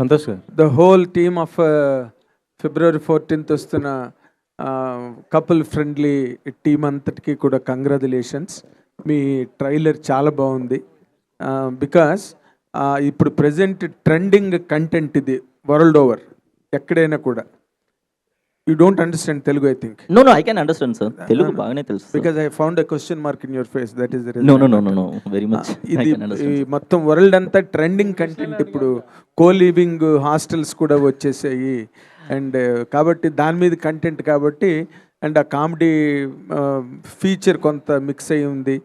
సంతోష్ గారు. The whole team of February 14th వస్తున్న couple friendly team అంతటికి కూడా కంగ్రాచులేషన్స్. మీ ట్రైలర్ చాలా బాగుంది. బికాస్ ఇప్పుడు ప్రజెంట్ ట్రెండింగ్ కంటెంట్ ఇది వరల్డ్ ఓవర్, ఎక్కడైనా కూడా. You don't understand Telugu, I think. No I can understand sir. Telugu బాగానే తెలుసు. Because I found a question mark in your face, that is the reason. No very much. ఇది మొత్తం world అంతా trending content. ఇప్పుడు co living hostels కూడా వచ్చేసాయి, and కాబట్టి దాని మీద కంటెంట్ కాబట్టి, అండ్ ఆ కామెడీ ఫీచర్ కొంత మిక్స్ అయి ఉంది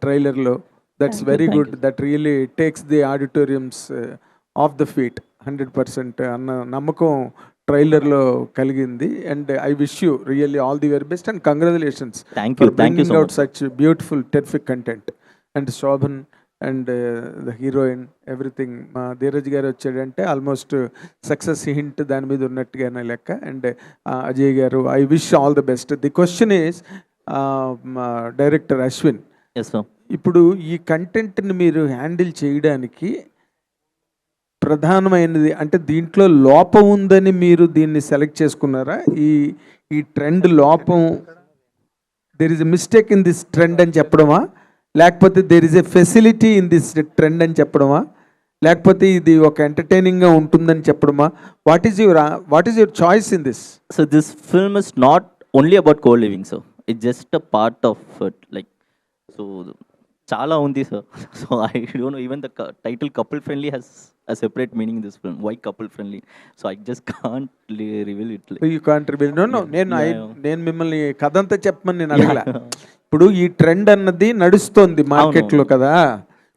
ట్రైలర్లో. That's very good. That really takes the auditoriums of the feet 100% అన్న నమ్మకం ట్రైలర్లో కలిగింది. And I wish you really all the very best and congratulations for bringing out such beautiful terrific content. And Shobhan and the heroine, everything. మా ధీరజ్ గారు వచ్చాడంటే almost success hint దాని మీద ఉన్నట్టుగానే లెక్క. అండ్ అజయ్ గారు, I wish all the best. The question is, director Ashwin, ఇప్పుడు ఈ కంటెంట్ని మీరు హ్యాండిల్ చేయడానికి ప్రధానమైనది అంటే దీంట్లో లోపం ఉందని మీరు దీన్ని సెలెక్ట్ చేసుకున్నారా? ఈ ట్రెండ్ లోపం, there is a mistake in this trend అని చెప్పడమా, లేకపోతే there is a facility in this trend అని చెప్పడమా, లేకపోతే ఇది ఒక ఎంటర్టైనింగ్గా ఉంటుందని చెప్పడమా? What is your choice in this? So this film is not only about co living sir, it's just a part of it. Like so చాలా ఉంది sir. So I don't know, even the title couple friendly has a separate meaning in this film. Why couple friendly? So I just can't reveal it. You can't reveal. No. నేను మిమ్మల్ని కథ అంతా చెప్పమని నేను అడగల. ఇప్పుడు ఈ ట్రెండ్ అన్నది నడుస్తోంది మార్కెట్లో కదా,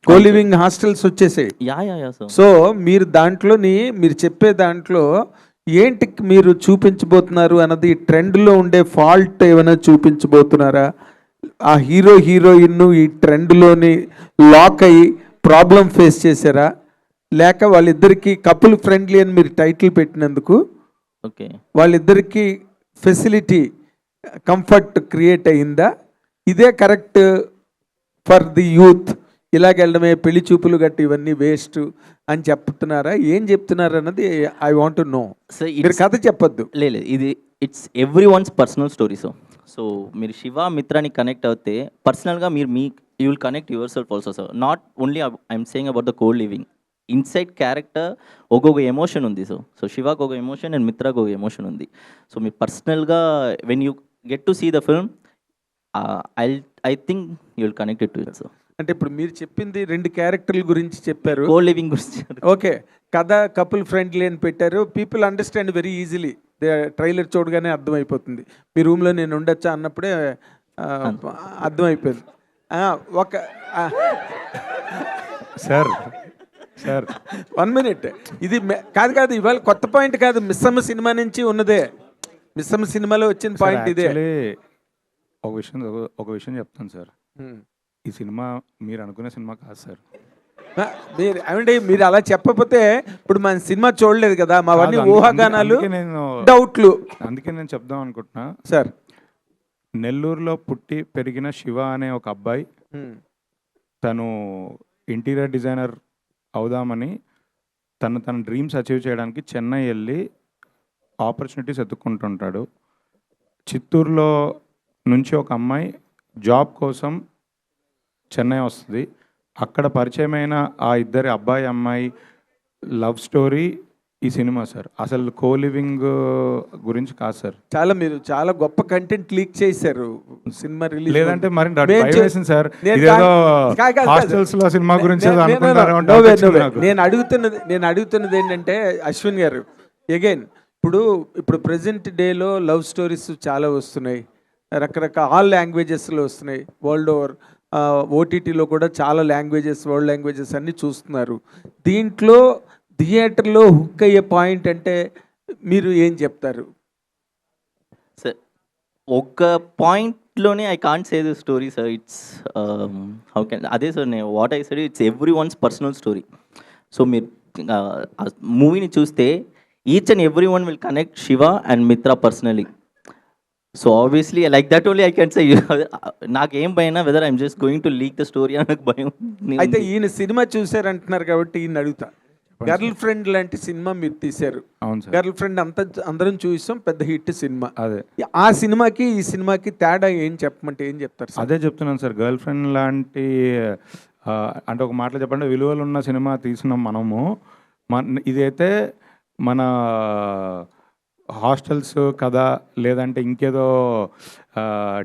కో లివింగ్ హాస్టల్స్ వచ్చేసాయి. సో మీరు దాంట్లోని, మీరు చెప్పే దాంట్లో ఏంటి మీరు చూపించబోతున్నారు అన్నది, ట్రెండ్లో ఉండే ఫాల్ట్ ఏమైనా చూపించబోతున్నారా? ఆ హీరోయిన్ ఈ ట్రెండ్లోని లాక్ అయ్యి ప్రాబ్లం ఫేస్ చేశారా, లేక వాళ్ళిద్దరికి కపుల్ ఫ్రెండ్లీ అని మీరు టైటిల్ పెట్టినందుకు వాళ్ళిద్దరికి ఫెసిలిటీ, కంఫర్ట్ క్రియేట్ అయిందా? ఇదే కరెక్ట్ ఫర్ ది యూత్, ఇలాగెళ్ళడమే పెళ్లి చూపులు గట్టి ఇవన్నీ వేస్ట్ అని చెప్తున్నారా, ఏం చెప్తున్నారు అన్నది ఐ వాంట్ టు నో. మీరు కథ చెప్పొద్దు. లేదు, ఇది it's every one's personal story. So మీరు శివ మిత్రాని కనెక్ట్ అవుతే పర్సనల్గా మీరు you will connect your self also sir. Not only I'm saying about the co living. Inside character ఒక్కొక్క ఎమోషన్ ఉంది. సో శివాకు ఒక ఎమోషన్ అండ్ మిత్రాకు ఒక ఎమోషన్ ఉంది. సో మీరు పర్సనల్గా when you get to see the film, I think you will connect it to it. So అంటే ఇప్పుడు మీరు చెప్పింది 2 క్యారెక్టర్ల గురించి చెప్పారు, కో లివింగ్ గురించి. ఓకే, కథ కపుల్ ఫ్రెండ్లీ అని పెట్టారు. People understand very easily. Trailer చూడగానే అర్థమైపోతుంది. మీ రూమ్లో నేను ఉండొచ్చా అన్నప్పుడే అర్థమైపోయింది. ఒక సార్ 1 minute, ఇది కాదు, ఇవాళ కొత్త పాయింట్ కాదు, మిస్సమ్మ సినిమా నుంచి ఉన్నదే. మిస్సమ్మ సినిమాలో వచ్చిన పాయింట్ ఇదే. ఒక విషయం చెప్తాను సార్, ఈ సినిమా మీరు అనుకునే సినిమా కాదు సార్. మీరు అలా చెప్పకపోతే ఇప్పుడు మన సినిమా చూడలేదు కదా, మావన్నీ ఊహాగానాలు, డౌట్లు. అందుకే నేను చెప్దాం అనుకుంటున్నా సార్. నెల్లూరులో పుట్టి పెరిగిన శివ అనే ఒక అబ్బాయి, తను ఇంటీరియర్ డిజైనర్ అవుదామని తన డ్రీమ్స్ అచీవ్ చేయడానికి చెన్నై వెళ్ళి ఆపర్చునిటీస్ ఎత్తుక్కుంటుంటాడు. చిత్తూరులో నుంచి ఒక అమ్మాయి జాబ్ కోసం చెన్నై వస్తుంది. అక్కడ పరిచయమైన ఆ ఇద్దరి అబ్బాయి అమ్మాయి లవ్ స్టోరీ ఈ సినిమా సార్. అసలు కో లివింగ్ గురించి కాదు సార్. మీరు చాలా గొప్ప కంటెంట్ లీక్ చేశారు సినిమా రిలీజ్. లేదంటే మరి సార్, హాస్టల్స్ లో సినిమా గురించి నేను అడుగుతున్నది ఏంటంటే, అశ్విన్ గారు, అగైన్ ఇప్పుడు ప్రెసెంట్ డేలో లవ్ స్టోరీస్ చాలా వస్తున్నాయి, రకరకాల ఆల్ లాంగ్వేజెస్లో వస్తున్నాయి వరల్డ్ ఓవర్. ఓటీటీలో కూడా చాలా లాంగ్వేజెస్, వరల్డ్ లాంగ్వేజెస్ అన్నీ చూస్తున్నారు. దీంట్లో థియేటర్లో హుక్ అయ్యే పాయింట్ అంటే మీరు ఏం చెప్తారు? సార్, ఒక పాయింట్లోనే I can't say the story sir. It's how can, అదే సార్ నేను what I said, it's every one's personal story. So మీరు మూవీని చూస్తే each and every one will connect Shiva and Mitra personally. So obviously like that only I can say. నాకేం భయం, whether I'm just going to leak the story అని నాకు భయం. అయితే ఈయన సినిమా చూసారంటున్నారు కాబట్టి ఈయన అడుగుతా, చెప్పండి గర్ల్ ఫ్రెండ్ లాంటి సినిమా మీరు తీశారు. అవును సార్. గర్ల్ ఫ్రెండ్ అందరం చూసాం, పెద్ద హిట్ సినిమా. అదే ఆ సినిమాకి ఈ సినిమాకి తేడా ఏం చెప్పమంటే ఏం చెప్తారు సార్? అదే చెప్తున్నాను సార్. గర్ల్ ఫ్రెండ్ లాంటి అంటే ఒక మాటలో చెప్పండి, విలువలు ఉన్న సినిమా తీసినాం మనము. ఇదైతే మన హాస్టల్స్ కథ, లేదంటే ఇంకేదో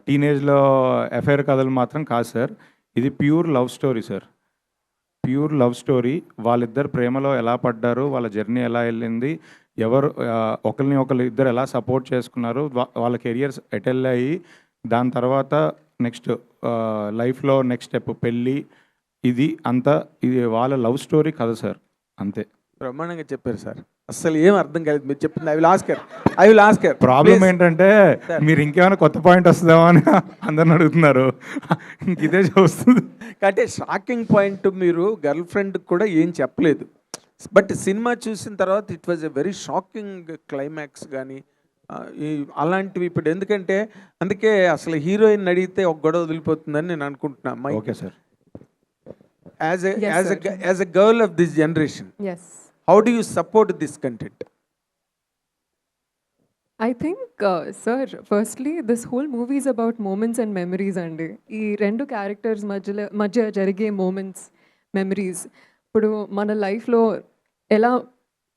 టీనేజ్లో అఫైర్ కథలు మాత్రం కాదు సార్. ఇది pure love story sir. Pure love story. వాళ్ళిద్దరు ప్రేమలో ఎలా పడ్డారు, వాళ్ళ జర్నీ ఎలా వెళ్ళింది, ఎవరు ఒకరిని ఇద్దరు ఎలా సపోర్ట్ చేసుకున్నారు, వాళ్ళ కెరియర్స్ ఎటెళ్ళాయి, దాని తర్వాత నెక్స్ట్ లైఫ్లో నెక్స్ట్ స్టెప్ పెళ్ళి, ఇది అంతా ఇది వాళ్ళ లవ్ స్టోరీ కథ సార్, అంతే. బ్రహ్మాండంగా చెప్పారు సార్. అసలు ఏం అర్థం కాలేదు మీరు చెప్పింది. I will Oscar. ప్రాబ్లం ఏంటంటే మీరు ఇంకేమైనా కొత్త పాయింట్ వస్తుందేమో అని అందరిని అడుగుతున్నారు. ఇదే చూస్తుంది. అంటే షాకింగ్ పాయింట్, మీరు గర్ల్ ఫ్రెండ్ కూడా ఏం చెప్పలేదు, బట్ సినిమా చూసిన తర్వాత it was a very shocking climax కానీ అలాంటివి. ఇప్పుడు ఎందుకంటే అందుకే అసలు హీరోయిన్ అడిగితే ఒక గొడవ వదిలిపోతుందని నేను అనుకుంటున్నాను. Okay sir. As a girl of this generation, how do you support this content? I think, sir, firstly, this whole movie is about moments and memories అండి. ఈ రెండు క్యారెక్టర్స్ మధ్య జరిగే moments, memories. ఇప్పుడు మన లైఫ్లో ఎలా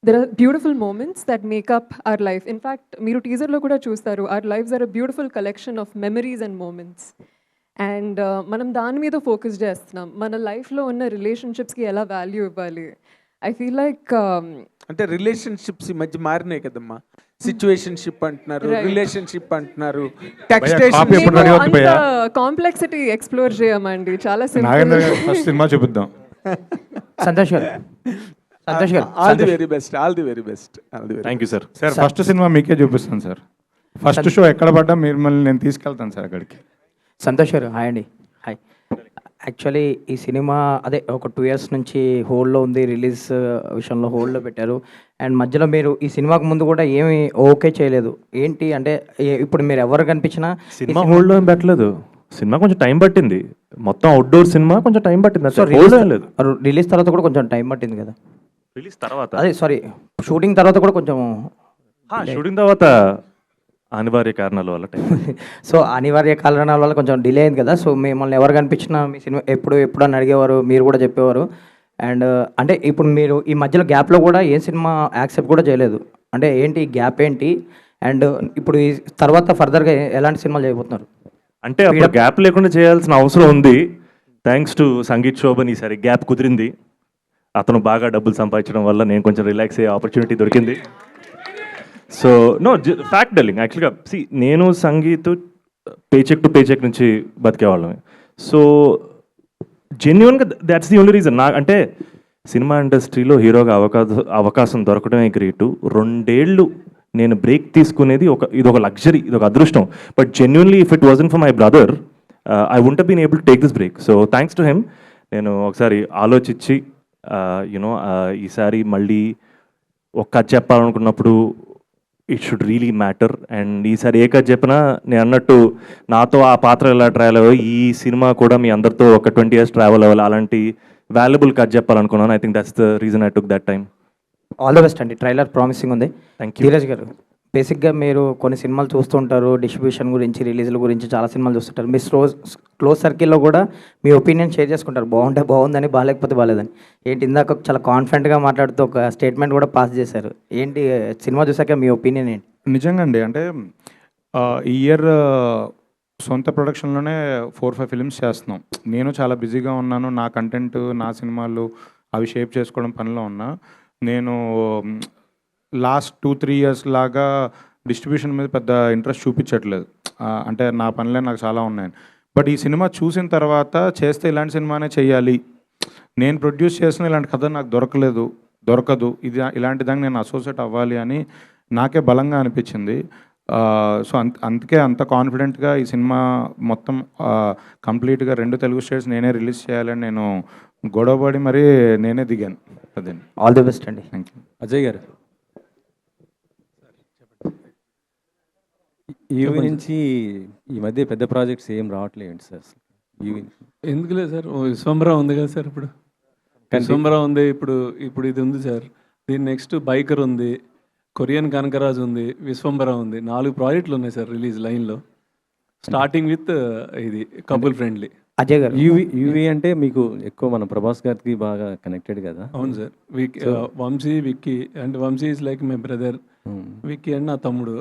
there are beautiful moments that make up our life. In fact, మీరు టీజర్లో కూడా చూస్తారు, our lives are a beautiful collection of memories and moments. And మనం దాని మీద ఫోకస్ చేస్తున్నాం. మన లైఫ్లో ఉన్న రిలేషన్షిప్స్కి ఎలా వాల్యూ ఇవ్వాలి. ఐ ఫీల్ లైక్ అంటే రిలేషన్షిప్స్ ఈ మధ్య మారినాయి కదమ్మా. సిచ్యువేషన్షిప్ అంటున్నారు, రిలేషన్షిప్ అంటున్నారు, కాంప్లెక్సిటీ ఎక్స్ప్లోర్ చేయమండి. చాలా నాగేంద్ర గారు ఫస్ట్ సినిమా చూపిద్దాం. సంతోష్ గారు, సంతోష్ గారు, all the very best, all the very best. Thank you sir. Sir first cinema మీకే చూపిస్తాను సార్. ఫస్ట్ షో ఎక్కడ పడ్డా మిమ్మల్ని నేను తీసుకెళ్తాను సార్ అక్కడికి. సంతోష్ గారు, హాయ్ అండి. హాయ్. యాక్చువల్లీ ఈ సినిమా అదే ఒక 2 years నుంచి హోల్డ్లో ఉంది, రిలీజ్ విషయంలో హోల్డ్లో పెట్టారు. అండ్ మధ్యలో మీరు ఈ సినిమాకు ముందు కూడా ఏమి ఓకే చేయలేదు. ఏంటి అంటే ఇప్పుడు మీరు ఎవరు కనిపించినా సినిమా హోల్డ్లో ఏం పెట్టలేదు. సినిమా కొంచెం టైం పట్టింది. మొత్తం అవుట్డోర్ సినిమా కొంచెం టైం పట్టింది. సో రిలీజ్ తర్వాత కూడా కొంచెం టైం పట్టింది కదా. రిలీజ్ తర్వాత అదే సారీ, షూటింగ్ తర్వాత కూడా కొంచెం, షూటింగ్ తర్వాత అనివార్య కారణాల వల్ల టైం. సో అనివార్య కారణాల వల్ల కొంచెం డిలే అయింది కదా. సో మిమ్మల్ని ఎవరు కనిపించినా మీ సినిమా ఎప్పుడు అని అడిగేవారు, మీరు కూడా చెప్పేవారు. అండ్ అంటే ఇప్పుడు మీరు ఈ మధ్యలో గ్యాప్లో కూడా ఏ సినిమా యాక్సెప్ట్ కూడా చేయలేదు. అంటే ఏంటి గ్యాప్ ఏంటి? అండ్ ఇప్పుడు ఈ తర్వాత ఫర్దర్గా ఎలాంటి సినిమాలు చేయబోతున్నారు? అంటే అప్పుడు గ్యాప్ లేకుండా చేయాల్సిన అవసరం ఉంది. థ్యాంక్స్ టు సంగీత్ శోభన్ ఈసారి గ్యాప్ కుదిరింది. అతను బాగా డబ్బులు సంపాదించడం వల్ల నేను కొంచెం రిలాక్స్ అయ్యే ఆపర్చునిటీ దొరికింది. సో నో ఫ్యాక్ట్ టెల్లింగ్, యాక్చువల్గా నేను సంగీత్ పేచెక్ టు పేచెక్ నుంచి బతికేవాళ్ళం. సో జెన్యున్గా దాట్స్ ది ఓన్లీ రీజన్. అంటే సినిమా ఇండస్ట్రీలో హీరోగా అవకాశం దొరకడమే గ్రేటు. 2 ఏళ్ళు నేను బ్రేక్ తీసుకునేది ఇది ఒక లగ్జరీ, ఇది ఒక అదృష్టం. But genuinely if it wasn't for my brother I won't been able to take this break. So thanks to him. నేను ఒకసారి ఆలోచించి యునో ఈసారి మళ్ళీ ఒక కథ చెప్పాలనుకున్నప్పుడు it should really matter. And ఈసారి ఏ కథ చెప్పినా నేను అన్నట్టు నాతో ఆ పాత్ర ఎలా ట్రావెల్ అవ్వాలి, ఈ సినిమా కూడా మీ అందరితో ఒక 20 years ట్రావెల్ అవ్వాలి, అలాంటి వాల్యుబుల్ కథ చెప్పాలనుకున్నాను. I think that's the reason I took that time. All the best అండి. ట్రైలర్ ప్రామిసింగ్ ఉంది. Thank you. ధీరజ్ గారు, బేసిక్గా మీరు కొన్ని సినిమాలు చూస్తుంటారు, డిస్ట్రిబ్యూషన్ గురించి, రిలీజ్ల గురించి చాలా సినిమాలు చూస్తుంటారు. మీ క్లోజ్ సర్కిల్లో కూడా మీ ఒపీనియన్ షేర్ చేసుకుంటారు, బాగుంటే బాగుందని, బాగాలేకపోతే బాగాలేదని. ఏంటి ఇందాక చాలా కాన్ఫిడెంట్గా మాట్లాడుతూ ఒక స్టేట్మెంట్ కూడా పాస్ చేశారు. ఏంటి సినిమా చూసాక మీ ఒపీనియన్ ఏంటి? నిజంగా అండి, అంటే ఈ ఇయర్ సొంత ప్రొడక్షన్లోనే 4-5 ఫిలిమ్స్ చేస్తున్నాం. నేను చాలా బిజీగా ఉన్నాను. నా కంటెంట్, నా సినిమాలు అవి షేప్ చేసుకోవడం పనిలో ఉన్నా. నేను లాస్ట్ 2-3 years లాగా డిస్ట్రిబ్యూషన్ మీద పెద్ద ఇంట్రెస్ట్ చూపించట్లేదు. అంటే నా పనులే నాకు చాలా ఉన్నాయి. బట్ ఈ సినిమా చూసిన తర్వాత చేస్తే ఇలాంటి సినిమానే చెయ్యాలి, నేను ప్రొడ్యూస్ చేసిన ఇలాంటి కథ నాకు దొరకదు, ఇలాంటి దాన్ని నేను అసోసియేట్ అవ్వాలి అని నాకే బలంగా అనిపించింది. సో అందుకే అంత కాన్ఫిడెంట్గా ఈ సినిమా మొత్తం కంప్లీట్గా 2 తెలుగు స్టేట్స్ నేనే రిలీజ్ చేయాలని నేను గొడవపడి మరీ నేనే దిగాను. అదే. ఆల్ ది బెస్ట్ అండి. Thank you. అజయ్ గారు, ఈవీ నుంచి ఈ మధ్య పెద్ద ప్రాజెక్ట్స్ ఏం రావట్లేదు సార్. ఎందుకు లేదు సార్, విశ్వంబరా ఉంది కదా సార్ ఇప్పుడు. విశ్వంబర ఉంది, ఇప్పుడు ఇది ఉంది సార్. దీని నెక్స్ట్ బైకర్ ఉంది, కొరియన్ కనకరాజు ఉంది, విశ్వంబర ఉంది. 4 ప్రాజెక్టులు ఉన్నాయి సార్ రిలీజ్ లైన్లో. స్టార్టింగ్ విత్ ఇది కపుల్ ఫ్రెండ్లీ. అజయ్ గారు యూవి అంటే మీకు ఎక్కువ మన ప్రభాస్ గారికి బాగా కనెక్టెడ్ కదా. అవును sir. Vamshi, Vicky and Vamshi is like my brother, Vicky and నా తమ్ముడు.